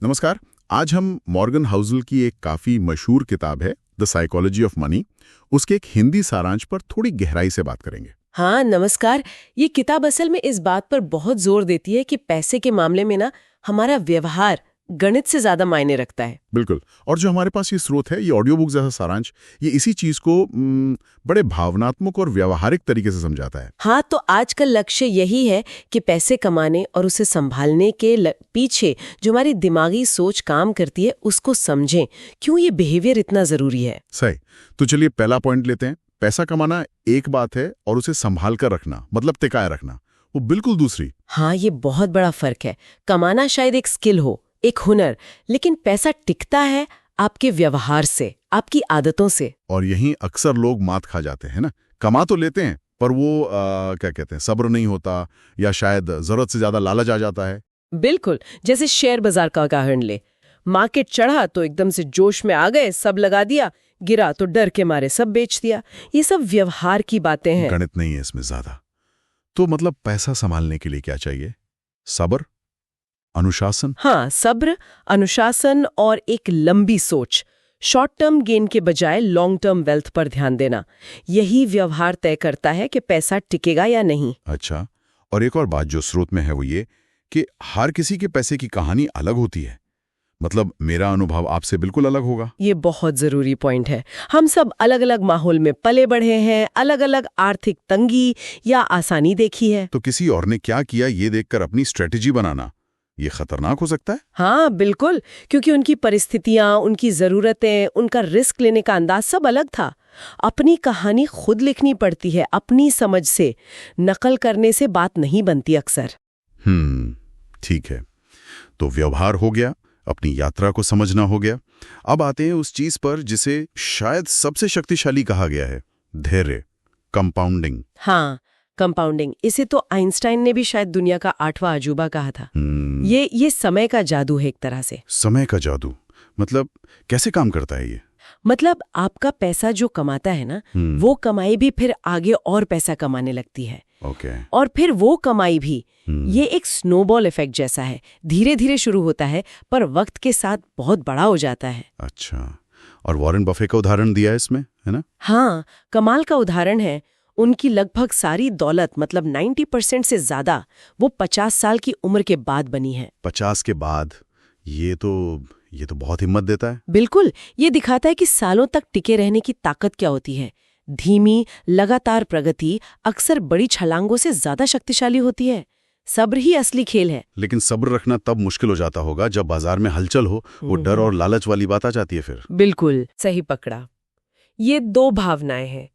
नमस्कार। आज हम मॉर्गन हाउसल की एक काफी मशहूर किताब है द साइकोलॉजी ऑफ मनी, उसके एक हिंदी सारांश पर थोड़ी गहराई से बात करेंगे। हाँ नमस्कार। ये किताब असल में इस बात पर बहुत जोर देती है कि पैसे के मामले में ना हमारा व्यवहार गणित से ज्यादा मायने रखता है। बिल्कुल। और जो हमारे पास ये स्रोत है, ये ऑडियो बुक जैसा सारांश, ये इसी चीज को बड़े भावनात्मक और व्यावहारिक तरीके से समझाता है। हाँ, तो आज का लक्ष्य यही है कि पैसे कमाने और उसे संभालने के पीछे जो हमारी दिमागी सोच काम करती है उसको समझें, क्यों ये बिहेवियर इतना जरूरी है। सही। तो चलिए पहला पॉइंट लेते हैं। पैसा कमाना एक बात है और उसे संभाल कर रखना, मतलब टिकाए रखना, वो बिल्कुल दूसरी। हाँ, ये बहुत बड़ा फर्क है। कमाना शायद एक स्किल हो, एक हुनर, लेकिन पैसा टिकता है आपके व्यवहार से, आपकी आदतों से। और यहीं अक्सर लोग मात खा जाते हैं ना। कमा तो लेते हैं पर वो क्या कहते हैं, सब्र नहीं होता, या शायद जरूरत से ज्यादा लालच आ जाता है। बिल्कुल, जैसे शेयर बाजार का उदाहरण ले। मार्केट चढ़ा तो एकदम से जोश में आ गए, सब लगा दिया, गिरा तो डर के मारे सब बेच दिया। ये सब व्यवहार की बातें हैं। गणित नहीं है इसमें ज्यादा। तो मतलब पैसा संभालने के लिए क्या चाहिए? सब्र, अनुशासन। हाँ, सब्र, अनुशासन और एक लंबी सोच। शॉर्ट टर्म गेन के बजाय लॉन्ग टर्म वेल्थ पर ध्यान देना, यही व्यवहार तय करता है कि पैसा टिकेगा या नहीं। अच्छा, और एक और बात जो स्रोत में है वो ये कि हर किसी के पैसे की कहानी अलग होती है। मतलब मेरा अनुभव आपसे बिल्कुल अलग होगा। ये बहुत जरूरी पॉइंट है। हम सब अलग अलग माहौल में पले बढ़े हैं, अलग अलग आर्थिक तंगी या आसानी देखी है। तो किसी और ने क्या किया ये देखकर अपनी स्ट्रेटेजी बनाना, ये खतरनाक हो सकता है। हाँ बिल्कुल, क्योंकि उनकी परिस्थितियां, उनकी जरूरतें, उनका रिस्क लेने का अंदाज सब अलग था। अपनी कहानी खुद लिखनी पड़ती है, अपनी समझ से। नकल करने से बात नहीं बनती अक्सर। ठीक है। तो व्यवहार हो गया, अपनी यात्रा को समझना हो गया। अब आते हैं उस चीज पर जिसे शायद सबसे शक्तिशाली कहा गया है, धैर्य, कंपाउंडिंग। हाँ, कंपाउंडिंग। इसे तो आइंस्टाइन ने भी शायद दुनिया का 8वां अजूबा कहा था। ये समय का जादू है एक तरह से। समय का जादू मतलब कैसे काम करता है ये? मतलब आपका पैसा जो कमाता है ना, वो कमाई भी फिर आगे और पैसा कमाने लगती है। ओके। और फिर वो कमाई भी, ये एक स्नोबॉल इफेक्ट जैसा है। धीरे धीरे शुरू होता है पर वक्त के साथ बहुत बड़ा हो जाता है। अच्छा, और वॉरेन बफे का उदाहरण दिया है इसमें, है ना? हाँ, कमाल का उदाहरण है। उनकी लगभग सारी दौलत, मतलब 90% से ज्यादा, वो 50 साल की उम्र के बाद बनी है। 50 के बाद? ये तो बहुत हिम्मत देता है। बिल्कुल, ये दिखाता है कि सालों तक टिके रहने की ताकत क्या होती है। धीमी, लगातार प्रगति अक्सर बड़ी छलांगों से ज्यादा शक्तिशाली होती है। सब्र ही असली खेल है। लेकिन सब्र रखना तब मुश्किल हो जाता होगा जब बाजार में हलचल हो, वो डर और लालच वाली बात आ जाती है फिर। बिल्कुल सही पकड़ा। ये दो भावनाएं हैं,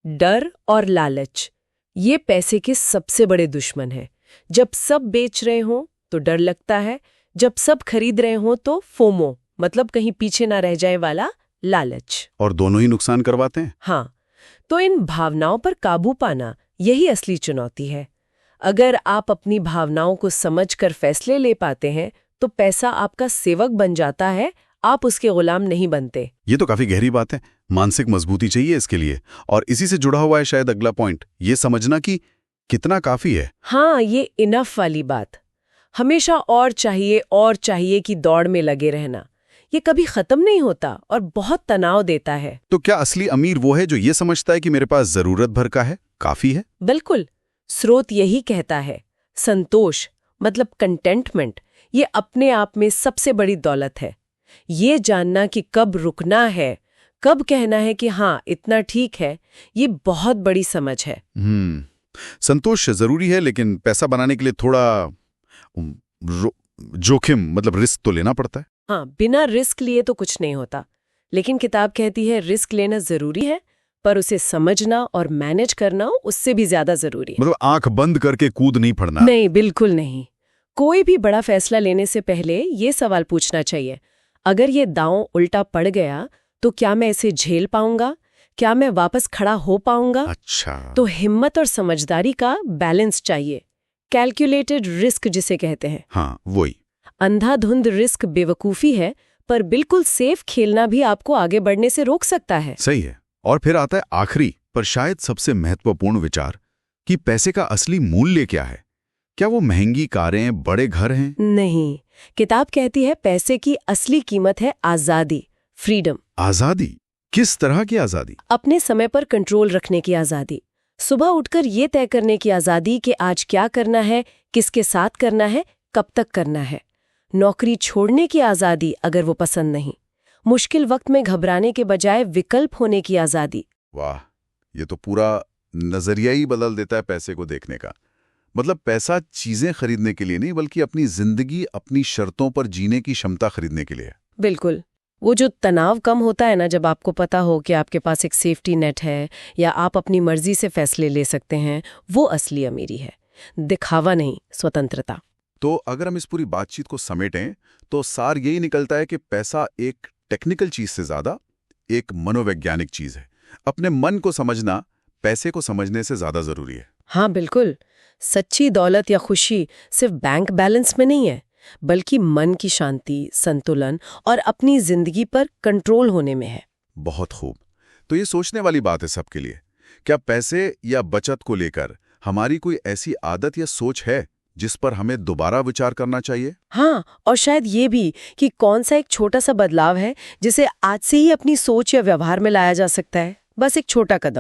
डर और लालच। ये पैसे के सबसे बड़े दुश्मन हैं। जब सब बेच रहे हों तो डर लगता है, जब सब खरीद रहे हों तो फोमो, मतलब कहीं पीछे ना रह जाए वाला लालच। और दोनों ही नुकसान करवाते हैं। हाँ, तो इन भावनाओं पर काबू पाना, यही असली चुनौती है। अगर आप अपनी भावनाओं को समझकर फैसले ले पाते हैं तो पैसा आपका सेवक बन जाता है, आप उसके गुलाम नहीं बनते। ये तो काफी गहरी बात है। मानसिक मजबूती चाहिए इसके लिए। और इसी से जुड़ा हुआ है शायद अगला पॉइंट, ये समझना कि कितना काफी है। हाँ, ये इनफ वाली बात। हमेशा और चाहिए की दौड़ में लगे रहना, ये कभी खत्म नहीं होता और बहुत तनाव देता है। तो क्या असली अमीर वो है जो ये समझता है कि मेरे पास जरूरत भर का है, काफी है? बिल्कुल, स्रोत यही कहता है। संतोष, मतलब कंटेंटमेंट, ये अपने आप में सबसे बड़ी दौलत है। ये जानना कि कब रुकना है, कब कहना है कि हाँ इतना ठीक है, ये बहुत बड़ी समझ है। संतोष जरूरी है, लेकिन पैसा बनाने के लिए थोड़ा जोखिम, मतलब रिस्क तो लेना पड़ता है। हाँ, बिना रिस्क लिए तो कुछ नहीं होता। लेकिन किताब कहती है रिस्क लेना जरूरी है, पर उसे समझना और मैनेज करना उससे भी ज्यादा जरूरी है। मतलब आंख बंद करके कूद नहीं पड़ना। नहीं, बिल्कुल नहीं। कोई भी बड़ा फैसला लेने से पहले ये सवाल पूछना चाहिए, अगर ये दांव उल्टा पड़ गया तो क्या मैं इसे झेल पाऊंगा? क्या मैं वापस खड़ा हो पाऊंगा? अच्छा। तो हिम्मत और समझदारी का बैलेंस चाहिए। कैलकुलेटेड रिस्क जिसे कहते हैं। हाँ, वही। अंधाधुंध रिस्क बेवकूफी है, पर बिल्कुल सेफ खेलना भी आपको आगे बढ़ने से रोक सकता है। सही है। और फिर आता है आखिरी पर शायद सबसे महत्वपूर्ण विचार कि पैसे का असली मूल्य क्या है। क्या वो महंगी कारें, बड़े घर हैं? नहीं, किताब कहती है पैसे की असली कीमत है आजादी, फ्रीडम। आजादी? किस तरह की आजादी? अपने समय पर कंट्रोल रखने की आजादी। सुबह उठकर ये तय करने की आजादी कि आज क्या करना है, किसके साथ करना है, कब तक करना है। नौकरी छोड़ने की आजादी अगर वो पसंद नहीं। मुश्किल वक्त में घबराने के बजाय विकल्प होने की आजादी। वाह, ये तो पूरा नजरिया ही बदल देता है पैसे को देखने का। मतलब पैसा चीजें खरीदने के लिए नहीं, बल्कि अपनी जिंदगी अपनी शर्तों पर जीने की क्षमता खरीदने के लिए। बिल्कुल। वो जो तनाव कम होता है ना, जब आपको पता हो कि आपके पास एक सेफ्टी नेट है या आप अपनी मर्जी से फैसले ले सकते हैं, वो असली अमीरी है। दिखावा नहीं, स्वतंत्रता। तो अगर हम इस पूरी बातचीत को समेटें तो सार यही निकलता है कि पैसा एक टेक्निकल चीज से ज्यादा एक मनोवैज्ञानिक चीज है। अपने मन को समझना पैसे को समझने से ज्यादा जरूरी है। हाँ बिल्कुल। सच्ची दौलत या खुशी सिर्फ बैंक बैलेंस में नहीं है, बल्कि मन की शांति, संतुलन और अपनी जिंदगी पर कंट्रोल होने में है। बहुत खूब। तो ये सोचने वाली बात है सबके लिए। क्या पैसे या बचत को लेकर हमारी कोई ऐसी आदत या सोच है जिस पर हमें दोबारा विचार करना चाहिए? हाँ, और शायद ये भी कि कौन सा एक छोटा सा बदलाव है जिसे आज से ही अपनी सोच या व्यवहार में लाया जा सकता है। बस एक छोटा कदम।